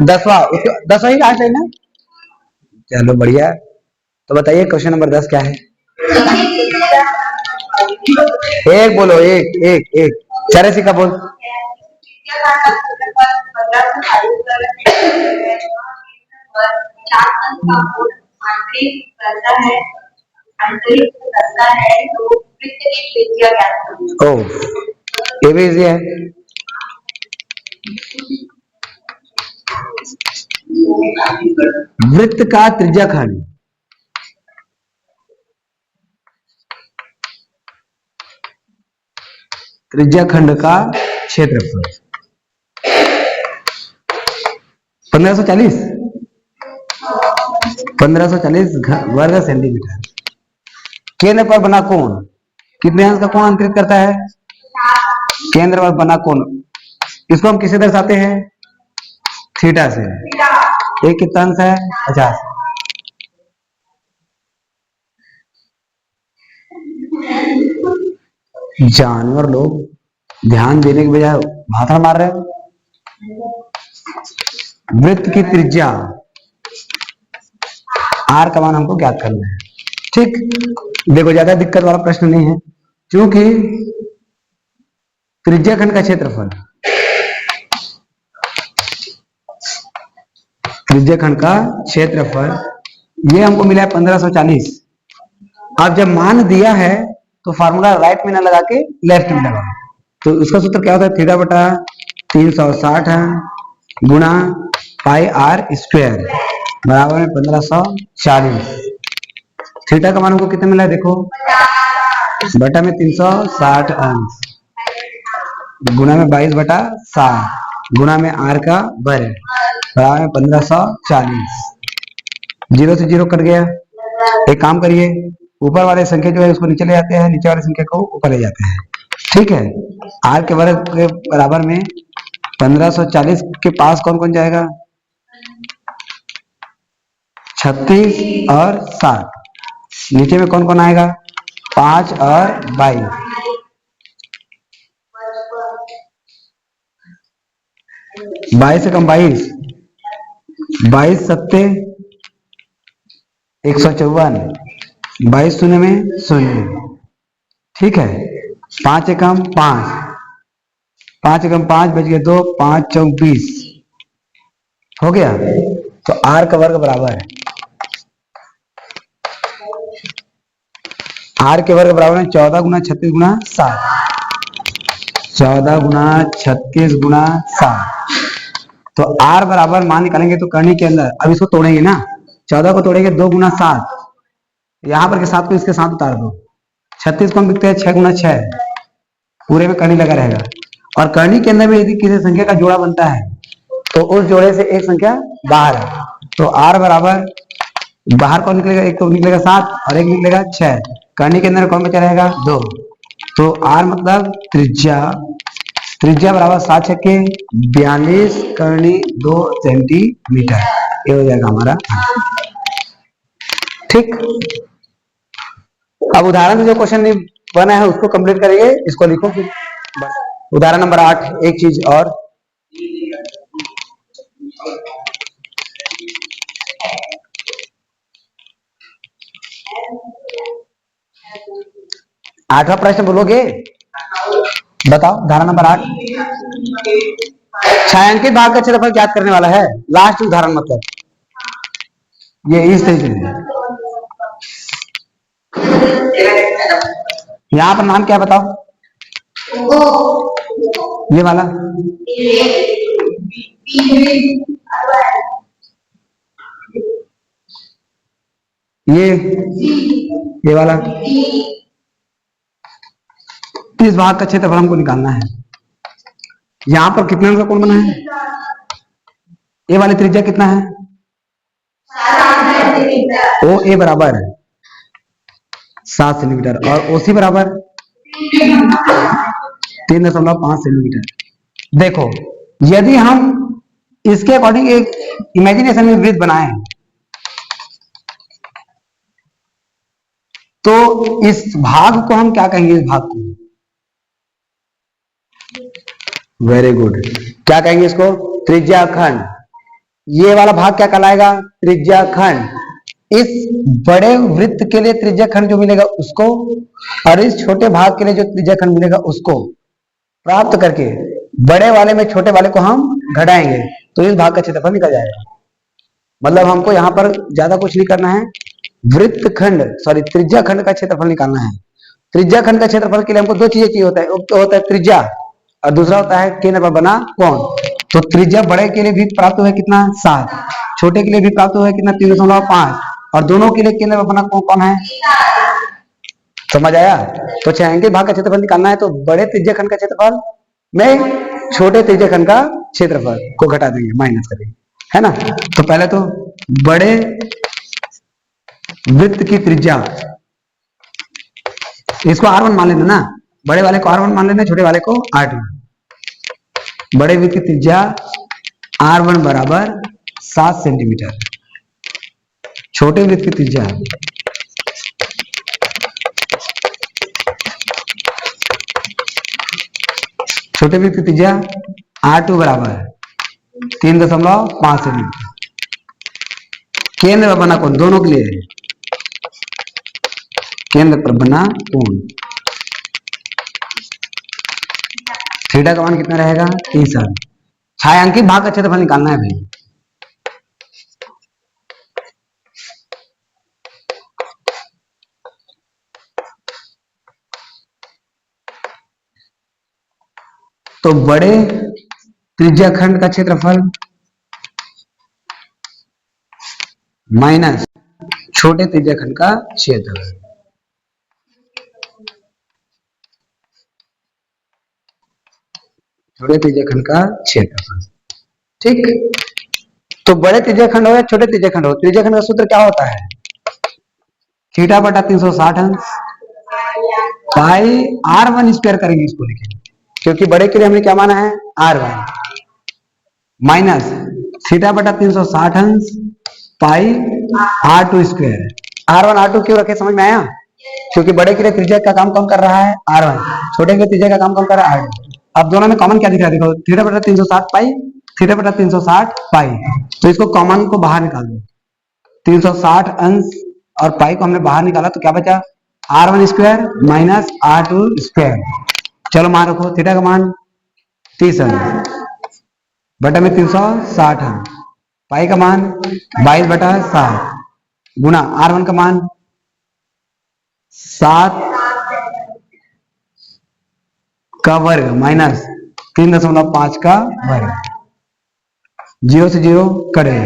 दसवां ही लास्ट है ना। चलो बढ़िया। तो बताइए क्वेश्चन नंबर 10 क्या है। एक बोलो, एक एक एक चरसी का बोल। ओ ये भी इजी है। वृत्त का त्रिज्याखंड, त्रिज्याखंड का क्षेत्रफल 1540 वर्ग सेंटीमीटर। केंद्र पर बना कोण कितने अंश का कोण अंतरित करता है। केंद्र पर बना कोण, इसको हम किसे दर्शाते हैं, थीटा से। एक कितना अंश है, 50। जानवर लोग ध्यान देने के बजाय भाषण मार रहे हैं। वृत्त की त्रिज्या आर का मान हमको ज्ञात करना है। ठीक, देखो ज्यादा दिक्कत वाला प्रश्न नहीं है, क्योंकि त्रिज्याखंड का क्षेत्रफल, त्रिज्याखंड का क्षेत्रफल ये हमको मिला है 1540। अब जब मान दिया है तो फार्मूला राइट में ना लगा के लेफ्ट में लगाओ। तो उसका सूत्र क्या होता है, थीटा बटा 360 गुणा पाई आर स्क्वायर बराबर में 1540। थीटा का मान हमको कितना मिला है, देखो बटा में 360 अंश गुणा में 22/7 गुणा में आर का वर्ग बराबर में 1540। जीरो से जीरो कट गया। एक काम करिए, ऊपर वाले संख्या जो है उसको नीचे ले जाते हैं, नीचे वाले संख्या को ऊपर ले जाते हैं। ठीक है, आर के वर्ग के बराबर में 1540 के पास कौन कौन जाएगा, 36 और 7। नीचे में कौन कौन आएगा, 5 और 22। 22 से कम 22, 22 सत्ते 154, 22 शून्य में शून्य। ठीक है, 5 से कम 5, 5 से कम 5 बच गए 2, 5 चौक 20 हो गया। तो आर का वर्ग बराबर है, आर के वर्ग बराबर है 14 गुना 36 गुना 7, 14 गुना 36 गुना 7। तो आर बराबर मान निकालेंगे तो करनी के अंदर, अब इसको तोड़ेंगे ना, 14 को तोड़ेंगे 2 गुना 7, यहां पर के 7 को इसके साथ उतार दो। 36 को हम लिखते हैं 6 गुना 6, पूरे में करनी लगा रहेगा। और करनी के अंदर में यदि किसी संख्या का जोड़ा बनता है तो उस जोड़े से एक संख्या बाहर है। तो आर बराबर बाहर कौन निकलेगा, एक तो निकलेगा 7 और एक निकलेगा 6। करनी के अंदर कौन बचा रहेगा, 2। तो आर मतलब त्रिज्या, त्रिज्या बराबर 7 छक्के 42 करनी 2 सेंटीमीटर, ये हो जाएगा हमारा। ठीक, अब उदाहरण में जो क्वेश्चन बना है उसको कंप्लीट करेंगे, इसको लिखो फिर। उदाहरण नंबर 8, एक चीज और, आठवां प्रश्न बोलोगे, बताओ। उदाहरण नंबर 8, छायांकित भाग का क्षेत्रफल ज्ञात करने वाला है। लास्ट उदाहरण मतलब ये इस तरीके से, यहाँ पर नाम क्या बताओ, ये वाला ये वाला, इस भाग का क्षेत्रफल हमको निकालना है। यहां पर कितने का कोण बना है, ए वाली त्रिज्या कितना है, ओ ए बराबर 7 सेंटीमीटर और ओसी बराबर 3.5 सेंटीमीटर। देखो यदि हम इसके अकॉर्डिंग एक इमेजिनेशन में वृत्त बनाए तो इस भाग को हम क्या कहेंगे, इस भाग को वेरी गुड। क्या कहेंगे इसको? त्रिज्या खंड। ये वाला भाग क्या कहलाएगा? त्रिज्या खंड। इस बड़े वृत्त के लिए त्रिज्या खंड जो मिलेगा उसको, और इस छोटे भाग के लिए जो त्रिज्या खंड मिलेगा उसको प्राप्त करके बड़े वाले में छोटे वाले को हम घटाएंगे तो इस भाग का क्षेत्रफल निकल जाएगा। मतलब हमको यहाँ पर ज्यादा कुछ नहीं करना है, वृत्त खंड सॉरी त्रिज्या खंड का क्षेत्रफल निकालना है। त्रिज्या खंड का क्षेत्रफल के लिए हमको दो चीजें चाहिए होता है, एक तो होता है त्रिज्या और दूसरा होता है केंद्र पर बना कोण। तो त्रिज्या बड़े के लिए भी प्राप्त हुआ कितना? 7। छोटे के लिए भी प्राप्त हुआ कितना? 3.5। और दोनों के लिए केंद्र पर बना कोण कौन है? समझ आया? तो छायांकित भाग का क्षेत्रफल निकालना है तो बड़े त्रिज्या खंड का क्षेत्रफल में छोटे त्रिज्या खंड का क्षेत्रफल को घटा देंगे, माइनस करेंगे, है ना। तो पहले तो बड़े वृत्त की त्रिज्या, इसको R1 मान लेना ना, बड़े वाले को R1 मान लेना, छोटे वाले को R2। बड़े वृत्त की त्रिज्या R1 बराबर 7 सेंटीमीटर, छोटे वृत्त की त्रिज्या छोटे वृत्त की त्रिज्या R2 बराबर 3.5 सेंटीमीटर। केंद्र पर बना कोण दोनों के लिए, केंद्र पर बना कोण थीटा का मान कितना रहेगा? 30। छायांकित भाग का क्षेत्रफल निकालना है भाई। तो बड़े त्रिज्या खंड का क्षेत्रफल माइनस छोटे त्रिज्या खंड का क्षेत्रफल। छोटे त्रिज्या खंड का क्षेत्रफल, ठीक। तो बड़े त्रिज्या खंड हो या छोटे त्रिज्या खंड हो, त्रिज्या खंड का सूत्र क्या होता है? थीटा बटा 360 अंश पाई R1 स्क्वायर करेंगे इसको लिखेंगे, क्योंकि बड़े के लिए हमने क्या माना है? R1 माइनस थीटा बटा 360 अंश पाई R2 स्क्वायर। R1 R2 क्यों रखे, समझ में आया? क्योंकि बड़े के लिए त्रिज्या का काम कौन कर रहा है? R1। छोटे के लिए त्रिज्या का काम कौन कर रहा है? R2। अब दोनों में कॉमन क्या दिख रहा है? देखो थीटा बटा 360 पाई, थीटा बटा 360 पाई, तो इसको कॉमन को बाहर निकाल दो। 360 अंश और पाई को हमने बाहर निकाला तो क्या बचा? R1 square minus R2 square. चलो मान रखो, थीटा का मान 30 अंश बटा में 360 अंश, पाई का मान 22 बटा 7 गुना R1 का मान 7 का वर्ग माइनस 3.5 का वर्ग, 0 से 0 कटे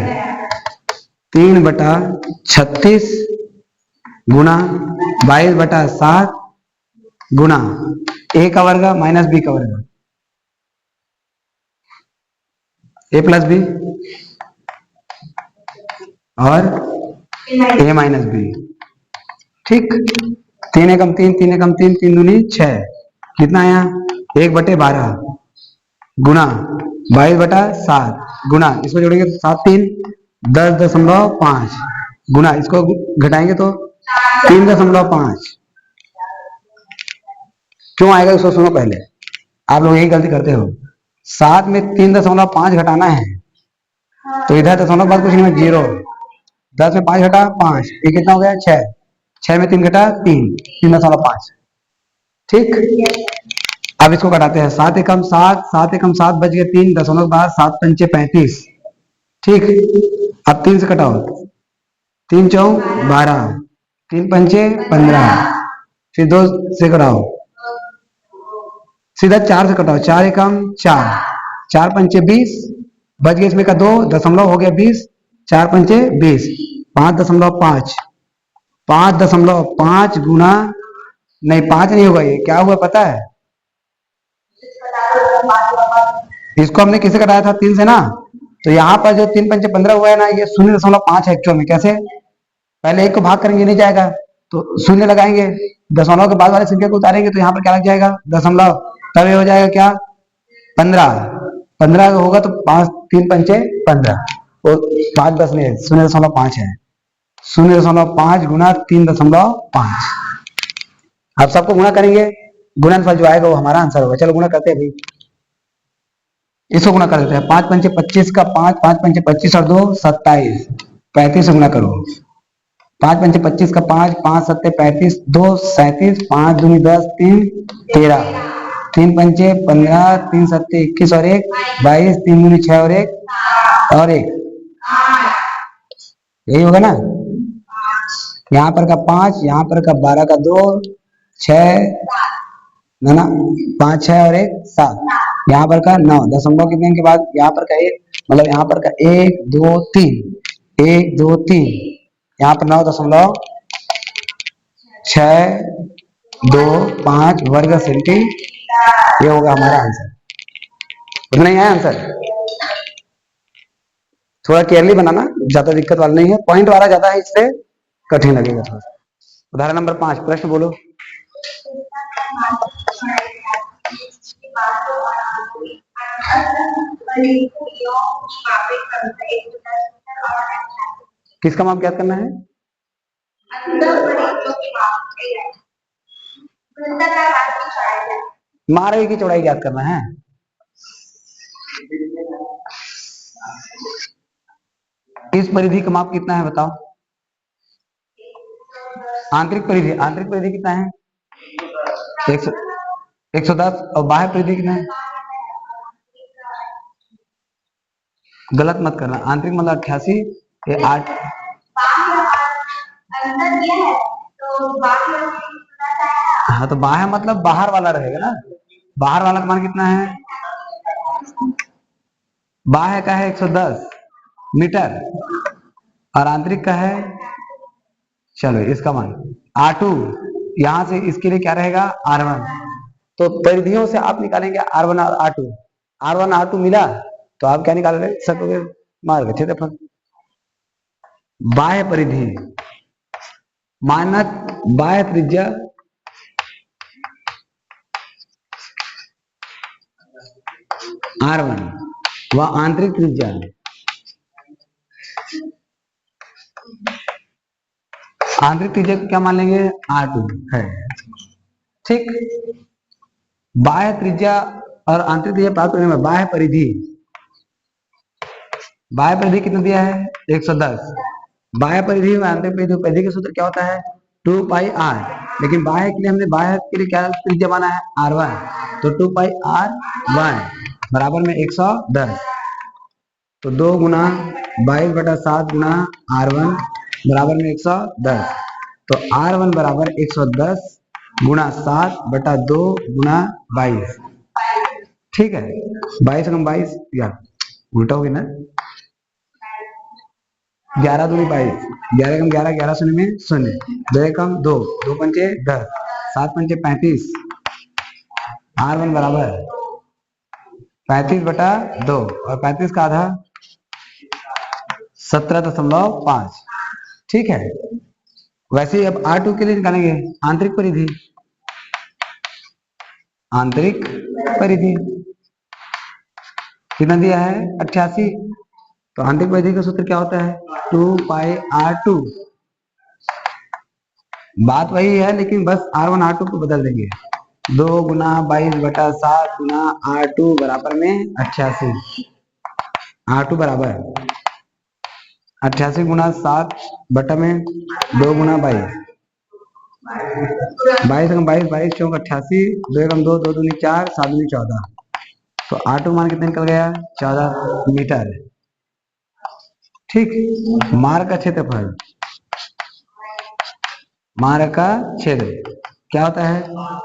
3 बटा 36 गुना 22 बटा 7 गुना a का वर्ग माइनस b का वर्ग, a प्लस बी और a माइनस बी, ठीक। 3 एकम 3, 3 एकम 3, 3 दूनी 6, कितना आया? 1/12 गुना 22 बटा 7 गुना इसको जोड़ेंगे तो 7 3 10.5 गुना इसको घटाएंगे तो 3.5। क्यों आएगा उसको सुनो पहले, आप लोग यही गलती करते हो। 7 में 3.5 घटाना है तो इधर दशमलव बाद कुछ नहीं है 0, 10 में 5 घटा 5, ये कितना हो गया? 6, 6 में 3 घटा 3, 3.5, ठीक। अब इसको घटाते हैं, 7 एकम 7, 7 एकम 7 बच गए 3, दशमलव बाद 7 पंचे 35, ठीक। अब 3 से कटाओ, 3 चौक 12, 3 पंचे 15, फिर 2 से कटाओ, सीधा 4 से कटाओ, 4 एकम 4, 4 पंचे 20, बच गए इसमें का 2, दशमलव हो गया 20, 4 पंचे 20, 5.5, 5.5 गुना नहीं 5 नहीं होगा, ये क्या हुआ पता है? इसको हमने किसे कटाया था? 3 से ना, तो यहाँ पर जो 3 पंचे 15 हुआ है ना, ये 0.5 है एक्चुअल में। कैसे? पहले 1 को भाग करेंगे नहीं जाएगा तो 0 लगाएंगे, दशमलव के बाद वाले संख्या को उतारेंगे तो यहाँ पर क्या लग जाएगा? दशमलव, तब ये हो जाएगा क्या? 15 होगा तो 5 3 पंचे 15 और 5 10 में 0.5 है, 0.5 गुना 3.5। अब सबको गुणा करेंगे, गुणनफल जो आएगा वो हमारा आंसर होगा। चलो गुणा करते हैं भाई। इसको गुना कर देते हैं। 5 पंचे 25 का 5, 5 पंचे 25 और 2 27, 35 से गुना करो। 5 पंचे 25 का 5, 5 सत्ते 35, 2 37, 5 दूनी 10, 3 13, 3 पंचे 15, 3 सत्ते 21 और 1 22, 3 दूनी 6 और 1 यही होगा ना। यहाँ पर का 5, यहाँ पर का 12 का 2 6 ना 5 6 और 1 7, यहाँ पर का 9 दशमलव कितने के बाद यहाँ पर का 1, मतलब यहाँ पर का 1 2 3 1 2 3, यहाँ पर 9.625 वर्ग सेंटीमीटर। ये होगा हमारा आंसर। उतना ही है आंसर। थोड़ा केयरली बनाना, ज्यादा दिक्कत वाला नहीं है, पॉइंट वाला ज्यादा है इससे कठिन लगेगा थोड़ा। उदाहरण नंबर 5 प्रश्न बोलो। किसका माप ज्ञात करना है? मारे की चौड़ाई ज्ञात करना है। इस परिधि का माप कितना है बताओ? आंतरिक परिधि कितना है? 110। और बाह्य परिधि कितना है? गलत मत करना, आंतरिक मतलब 88, ये 8। हाँ तो बाह्य मतलब बाहर वाला रहेगा ना, बाहर वाला का मान कितना है? बाह्य का है 110 मीटर और आंतरिक का है, चलो इसका मान R2, यहां से इसके लिए क्या रहेगा? R1। तो परिधियों से आप निकालेंगे R1 और R2। R1 R2 मिला तो आप क्या निकाल सकोगे? मार्ग क्षेत्रफल। बाह्य परिधि मानक बाह्य त्रिज्या R1 व आंतरिक त्रिज्या को क्या मान लेंगे? R2 है। ठीक, बाह्य त्रिज्या और आंतरिक त्रिज्या प्राप्त करने में बाह्य परिधि कितना दिया है? 110। बाह्य परिधि में आंतरिक परिधि का सूत्र क्या होता है? 2 पाई r, लेकिन बाह्य के लिए हमने बाह्य के लिए क्या त्रिज्या माना है? R1, तो 2 पाई r1 बराबर में 110। तो 2 गुना 22/7 गुना R1 बराबर में 110। तो R1 बराबर 110 गुना 7/2 गुना 22। ठीक है, 22 कम 22 या उल्टा हो गया ना, 11 दूनी 22, 11 कम 11, 11 शून्य में शून्य, 2 कम 2, 2 पंचे 10, 7 पंचे 35, R1 बराबर 35/2 और 35 का आधा 17.5। ठीक है, वैसे ही अब R2 के लिए निकालेंगे आंतरिक परिधि कितना दिया है? 88। तो आंतरिक परिधि का सूत्र क्या होता है? 2 पाई R2। बात वही है लेकिन बस R1 R2 को बदल देंगे। 2 गुना 22/7 गुना R2 बराबर में 88। R2 बराबर 88 गुना 7 बटा में 2 गुना 22, 22 कम 22, 22 चौक 88, 2 कम 2, 2 दूनी 4, 7 दूनी 14। तो R2 मान कितने निकल गया? 14 मीटर। ठीक, मार्ग का क्षेत्रफल, मार्ग का क्षेत्र क्या होता है?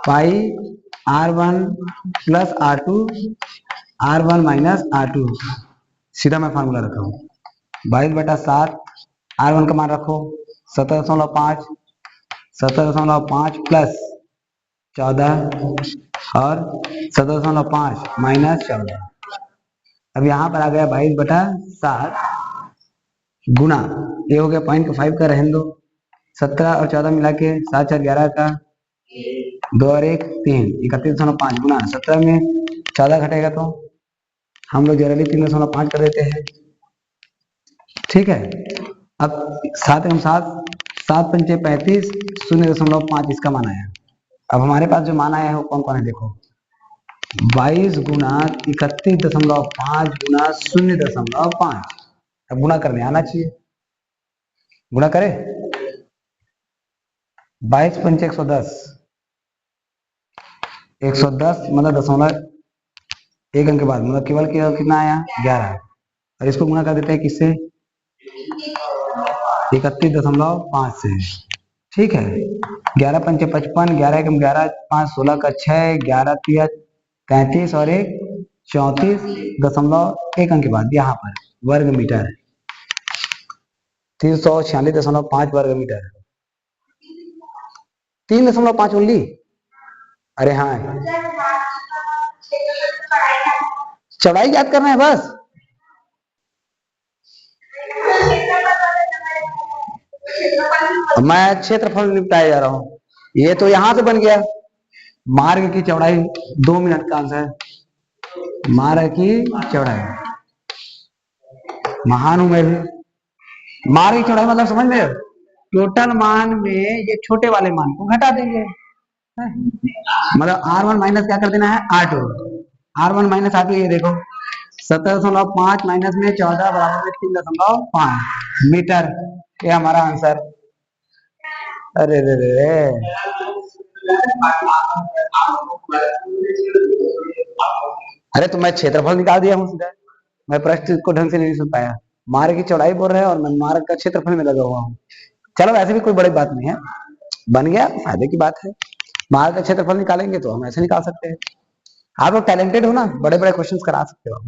पाई R1 plus R2, R1 minus R2। सीधा मैं फार्मूला रखा हूँ, 22/7, R1 का मान रखो 17.5, 17.5 प्लस 14 और 17.5 माइनस 14। अब यहाँ पर आ गया 22/7 गुना, ये हो गया 0.5 का, रहने दो, 17 और 14 मिला के 7 4 11 का 2 और 1 3, 31.5 गुना 17 में 14 घटेगा तो हम लोग जनरली 3.5 कर देते हैं। ठीक है, अब 7 एवं 7, 7 पंचे 35, 0.5 इसका मान आया। अब हमारे पास जो मान आया है वो कौन कौन है देखो, 22 गुना 31.5 गुना 0.5। अब गुना करने आना चाहिए। गुना करे 22 पंचे 110, 110 मतलब दशमलव एक अंक के बाद मतलब केवल केवल कितना आया 11। और इसको गुना कर देते हैं किससे 31.5 से। ठीक है 11 पंचे 55, 11 एकम 11, 5 16 का 6, 11 तिया 33 और 1 34.1 अंक के बाद यहाँ पर वर्ग मीटर 346.5 वर्ग मीटर 3.5 ओनली। अरे हाँ चौड़ाई याद करना है बस। मैं क्षेत्रफल निपटाया जा रहा हूँ। ये तो यहां से बन गया मार्ग की चौड़ाई 2 मिनट का आंसर। मार्ग की चौड़ाई महान हूं मैं भी। मार्ग की चौड़ाई मतलब समझ में टोटल मान में ये छोटे वाले मान को घटा देंगे। मतलब R1 माइनस क्या कर देना है R2। R1 माइनस R2 ये देखो 17.5 माइनस में 14 बराबर में 3.5 मीटर। ये हमारा आंसर। अरे रे रे अरे तो मैं क्षेत्रफल निकाल दिया हूँ सीधा। मैं प्रश्न को ढंग से नहीं सुन पाया। मार्ग की चौड़ाई बोल रहे हैं और मैं मार्ग का क्षेत्रफल में लगा हुआ हूँ। चलो वैसे भी कोई बड़ी बात नहीं है बन गया फायदे की बात है। मार्ग का क्षेत्रफल निकालेंगे तो हम ऐसे निकाल सकते हैं। आप लोग टैलेंटेड हो ना बड़े बड़े क्वेश्चंस करा सकते हो।